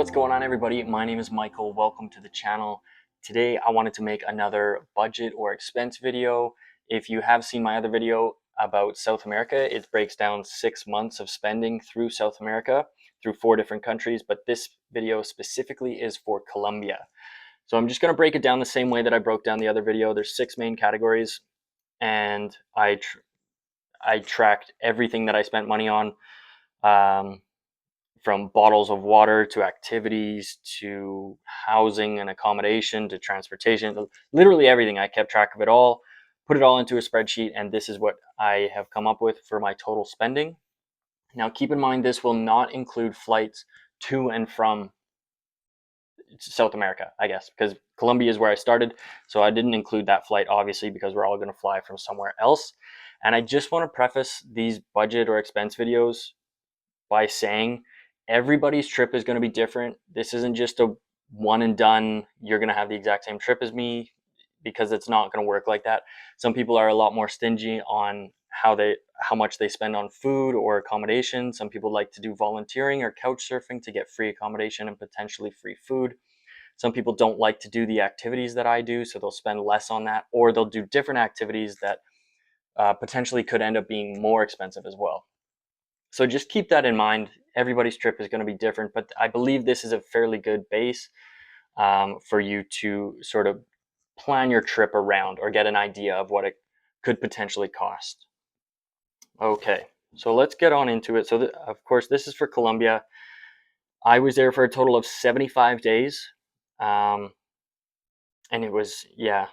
what's going on, everybody? My name is Michael. Welcome to the channel. Today I wanted to make another budget or expense video. If you have seen my other video about South America, it breaks down 6 months of spending through South America through 4 different countries, but this video specifically is for Colombia. So I'm just going to break it down the same way that I broke down the other video. There's 6 main categories, and I tracked everything that I spent money on. From bottles of water to activities to housing and accommodation to transportation, literally everything. I kept track of it all, put it all into a spreadsheet, and this is what I have come up with for my total spending. Now, keep in mind, this will not include flights to and from South America, I guess, because Colombia is where I started. So I didn't include that flight, obviously, because we're all going to fly from somewhere else. And I just want to preface these budget or expense videos by saying everybody's trip is going to be different. This isn't just a one and done, you're going to have the exact same trip as me, because it's not going to work like that. Some people are a lot more stingy on how much they spend on food or accommodation. Some people like to do volunteering or couch surfing to get free accommodation and potentially free food. Some people don't like to do the activities that I do, so they'll spend less on that, or they'll do different activities that potentially could end up being more expensive as well. So just keep that in mind. Everybody's trip is going to be different, but I believe this is a fairly good base for you to sort of plan your trip around or get an idea of what it could potentially cost. Okay, so let's get on into it. So of course, this is for Colombia. I was there for a total of 75 days. And it was, yeah,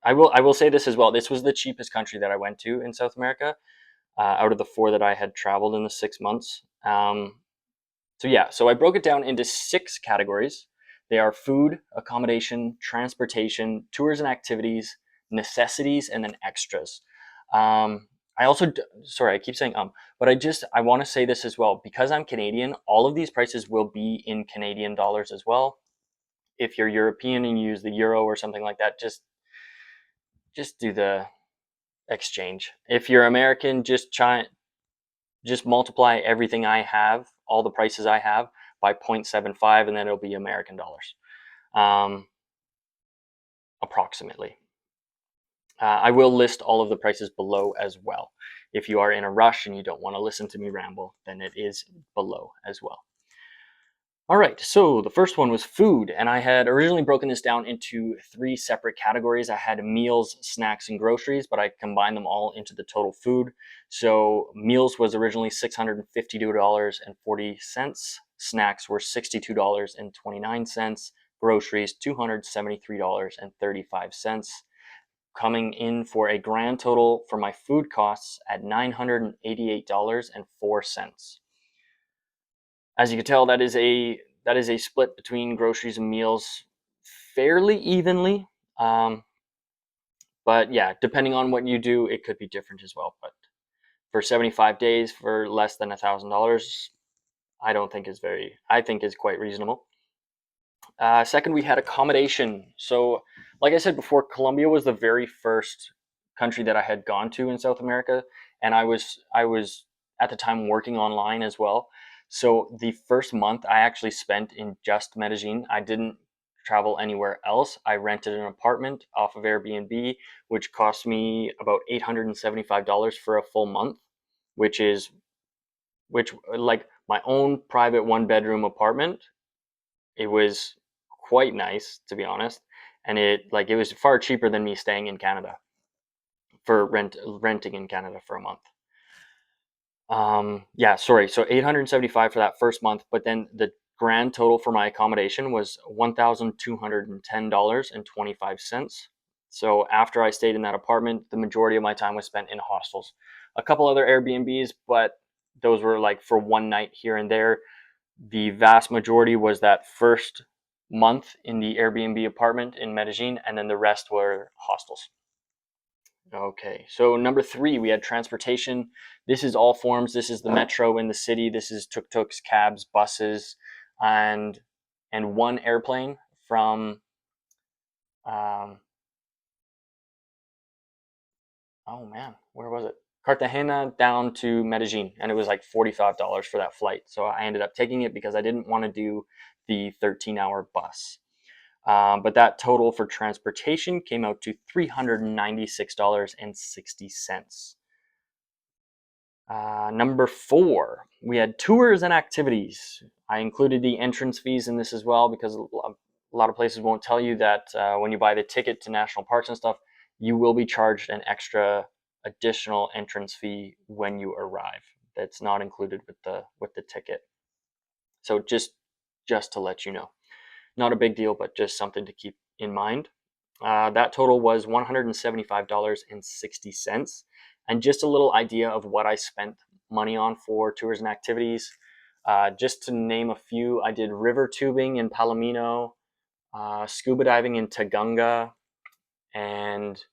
I will say this as well. This was the cheapest country that I went to in South America. Out of the 4 that I had traveled in the 6 months. So I broke it down into 6 categories. They are food, accommodation, transportation, tours and activities, necessities, and then extras. I also, sorry, I keep saying but I want to say this as well. Because I'm Canadian, all of these prices will be in Canadian dollars as well. If you're European and you use the euro or something like that, just do the exchange. If you're American, just multiply everything I have, all the prices I have, by 0.75, and then it'll be American dollars, approximately. I will list all of the prices below as well. If you are in a rush and you don't want to listen to me ramble, then it is below as well. All right, so the first one was food, and I had originally broken this down into 3 separate categories. I had meals, snacks, and groceries, but I combined them all into the total food. So meals was originally $652.40. Snacks were $62.29. Groceries, $273.35. Coming in for a grand total for my food costs at $988.04. As you can tell, that is a split between groceries and meals fairly evenly. But yeah, depending on what you do, it could be different as well. But for 75 days for less than $1,000, I think is quite reasonable. Second, we had accommodation. So like I said before, Colombia was the very first country that I had gone to in South America. And I was at the time working online as well. So the first month I actually spent in just Medellin. I didn't travel anywhere else. I rented an apartment off of Airbnb, which cost me about $875 for a full month, which like my own private 1-bedroom apartment. It was quite nice, to be honest, and it was far cheaper than me staying in Canada for renting in Canada for a month. So $875 for that first month, but then the grand total for my accommodation was $1,210.25. So after I stayed in that apartment, the majority of my time was spent in hostels. A couple other Airbnbs, but those were like for one night here and there. The vast majority was that first month in the Airbnb apartment in Medellin, and then the rest were hostels. Okay, so number 3, we had transportation. This is all forms. This is the metro in the city. This is tuk-tuks, cabs, buses, and one airplane from, oh man, where was it? Cartagena down to Medellin, and it was like $45 for that flight. So I ended up taking it because I didn't want to do the 13-hour bus. But that total for transportation came out to $396.60. Number four, we had tours and activities. I included the entrance fees in this as well because a lot of places won't tell you that when you buy the ticket to national parks and stuff, you will be charged an extra additional entrance fee when you arrive. That's not included with the ticket. So just to let you know, not a big deal, but just something to keep in mind. That total was $175.60. And just a little idea of what I spent money on for tours and activities. Just to name a few, I did river tubing in Palomino, scuba diving in Tagunga, and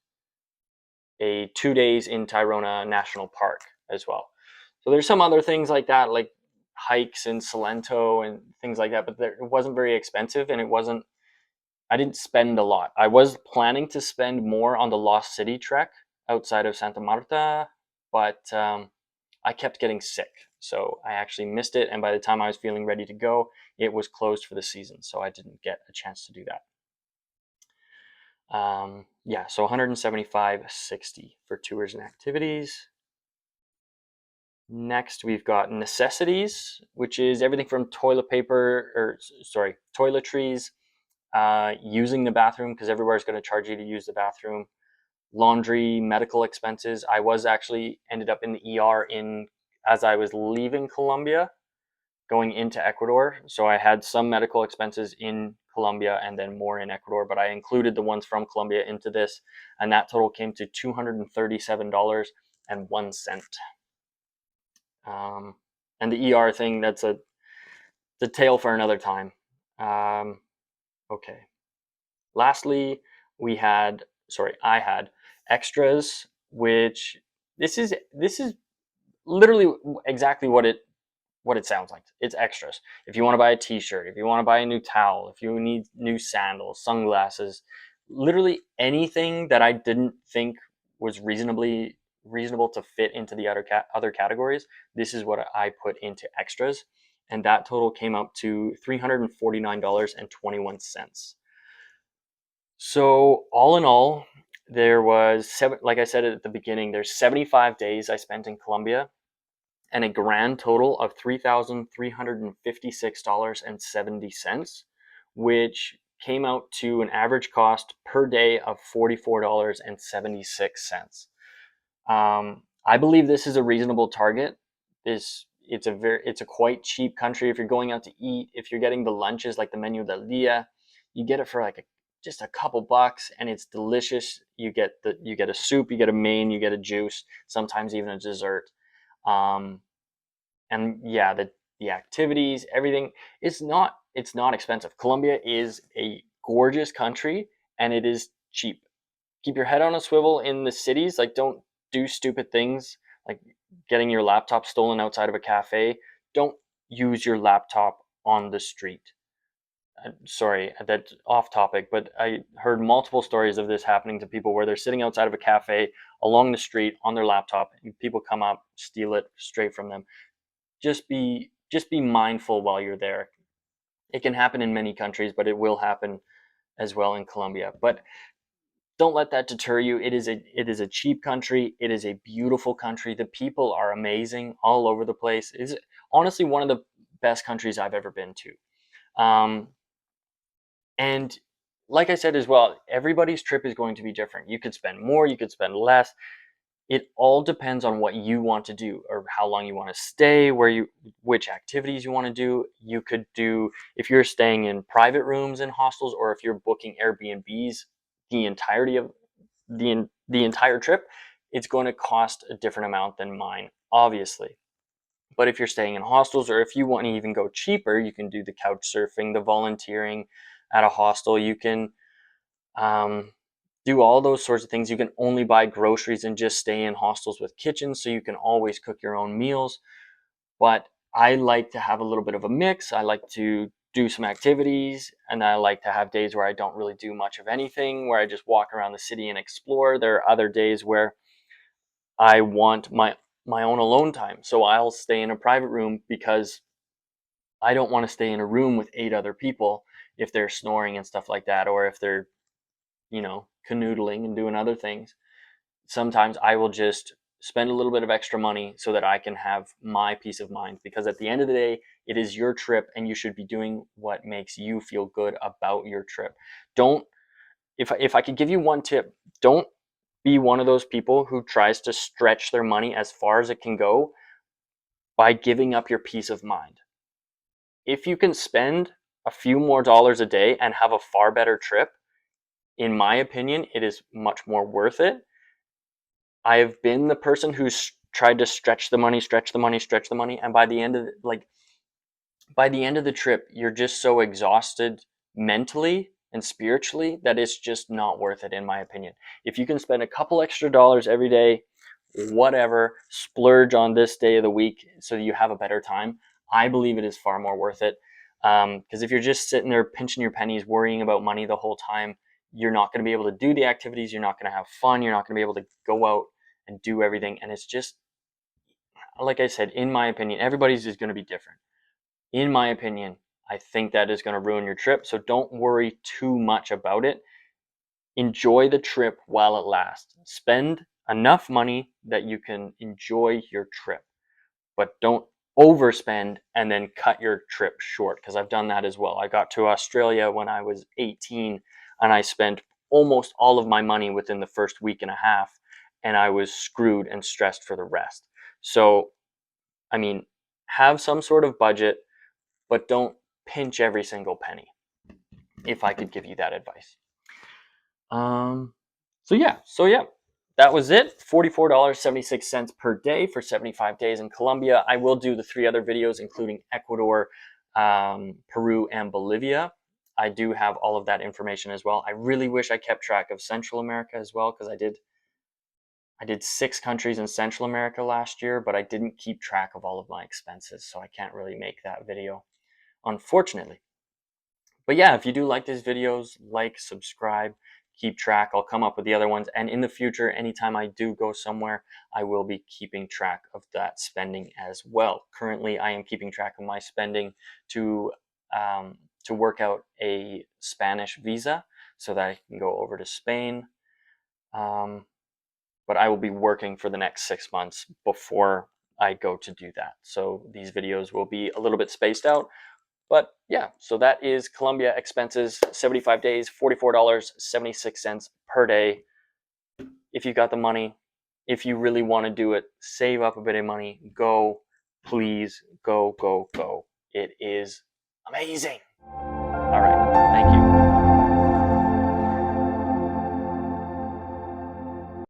a 2 days in Tayrona National Park as well. So there's some other things like that, like hikes in Salento and things like that, but it wasn't very expensive, and I didn't spend a lot. I was planning to spend more on the Lost City trek outside of Santa Marta, but I kept getting sick. So I actually missed it. And by the time I was feeling ready to go, it was closed for the season. So I didn't get a chance to do that. Yeah, so 175.60 for tours and activities. Next, we've got necessities, which is everything from toiletries, using the bathroom, because everywhere's going to charge you to use the bathroom, laundry, medical expenses. I was actually ended up in the ER as I was leaving Colombia, going into Ecuador. So I had some medical expenses in Colombia and then more in Ecuador, but I included the ones from Colombia into this, and that total came to $237.01. And the ER thing, that's the tale for another time. Okay. Lastly, I had extras, which this is literally exactly what it sounds like. It's extras. If you want to buy a t-shirt, if you want to buy a new towel, if you need new sandals, sunglasses, literally anything that I didn't think was reasonable to fit into the other categories, this is what I put into extras, and that total came up to $349.21. So all in all, there was like I said at the beginning, there's 75 days I spent in Colombia, and a grand total of $3,356.70, which came out to an average cost per day of $44.76. I believe this is a reasonable target. It's a quite cheap country if you're going out to eat. If you're getting the lunches like the menu del dia, you get it for like just a couple bucks, and it's delicious. You get a soup, you get a main, you get a juice, sometimes even a dessert. Um, and yeah, the activities, everything, it's not expensive. Colombia is a gorgeous country, and it is cheap. Keep your head on a swivel in the cities. Like, don't do stupid things like getting your laptop stolen outside of a cafe. Don't use your laptop on the street. Sorry, that's off topic, but I heard multiple stories of this happening to people where they're sitting outside of a cafe along the street on their laptop, and people come up, steal it straight from them. Just be mindful while you're there. It can happen in many countries, but it will happen as well in Colombia. But don't let that deter you. It is a cheap country. It is a beautiful country. The people are amazing all over the place. It's honestly one of the best countries I've ever been to. And like I said as well, everybody's trip is going to be different. You could spend more, you could spend less. It all depends on what you want to do, or how long you want to stay, which activities you want to do. You could do, if you're staying in private rooms in hostels, or if you're booking Airbnbs the entirety of the entire trip, it's going to cost a different amount than mine, obviously. But if you're staying in hostels, or if you want to even go cheaper, you can do the couch surfing, the volunteering at a hostel. You can um, do all those sorts of things. You can only buy groceries and just stay in hostels with kitchens, so you can always cook your own meals. But I like to have a little bit of a mix. I like to do some activities, and I like to have days where I don't really do much of anything, where I just walk around the city and explore. There are other days where I want my own alone time. So I'll stay in a private room because I don't want to stay in a room with 8 other people if they're snoring and stuff like that, or if they're, canoodling and doing other things. Sometimes I will just spend a little bit of extra money so that I can have my peace of mind, because at the end of the day, it is your trip and you should be doing what makes you feel good about your trip. Don't if I could give you one tip, don't be one of those people who tries to stretch their money as far as it can go by giving up your peace of mind. If you can spend a few more dollars a day and have a far better trip, in my opinion, it is much more worth it. I have been the person who's tried to stretch the money, stretch the money, stretch the money, and by the end of the trip, you're just so exhausted mentally and spiritually that it's just not worth it, in my opinion. If you can spend a couple extra dollars every day, whatever, splurge on this day of the week so that you have a better time, I believe it is far more worth it. Because if you're just sitting there pinching your pennies, worrying about money the whole time, you're not going to be able to do the activities. You're not going to have fun. You're not going to be able to go out and do everything. And it's just, like I said, in my opinion, everybody's is going to be different. In my opinion, I think that is going to ruin your trip. So don't worry too much about it. Enjoy the trip while it lasts. Spend enough money that you can enjoy your trip, but don't overspend and then cut your trip short, because I've done that as well. I got to Australia when I was 18 and I spent almost all of my money within the first week and a half, and I was screwed and stressed for the rest. So, I mean, have some sort of budget, but don't pinch every single penny, if I could give you that advice. Um, so yeah, that was it. $44.76 per day for 75 days in Colombia. I will do the 3 other videos, including Ecuador, Peru, and Bolivia. I do have all of that information as well. I really wish I kept track of Central America as well, because I did 6 countries in Central America last year, but I didn't keep track of all of my expenses, so I can't really make that video, unfortunately. But yeah, if you do like these videos, like, subscribe, keep track. I'll come up with the other ones. And in the future, anytime I do go somewhere, I will be keeping track of that spending as well. Currently, I am keeping track of my spending to work out a Spanish visa so that I can go over to Spain. But I will be working for the next 6 months before I go to do that. So these videos will be a little bit spaced out. But yeah, so that is Colombia expenses, 75 days, $44.76 per day. If you got the money, if you really want to do it, save up a bit of money, go, please, go, go, go. It is amazing. All right, thank you.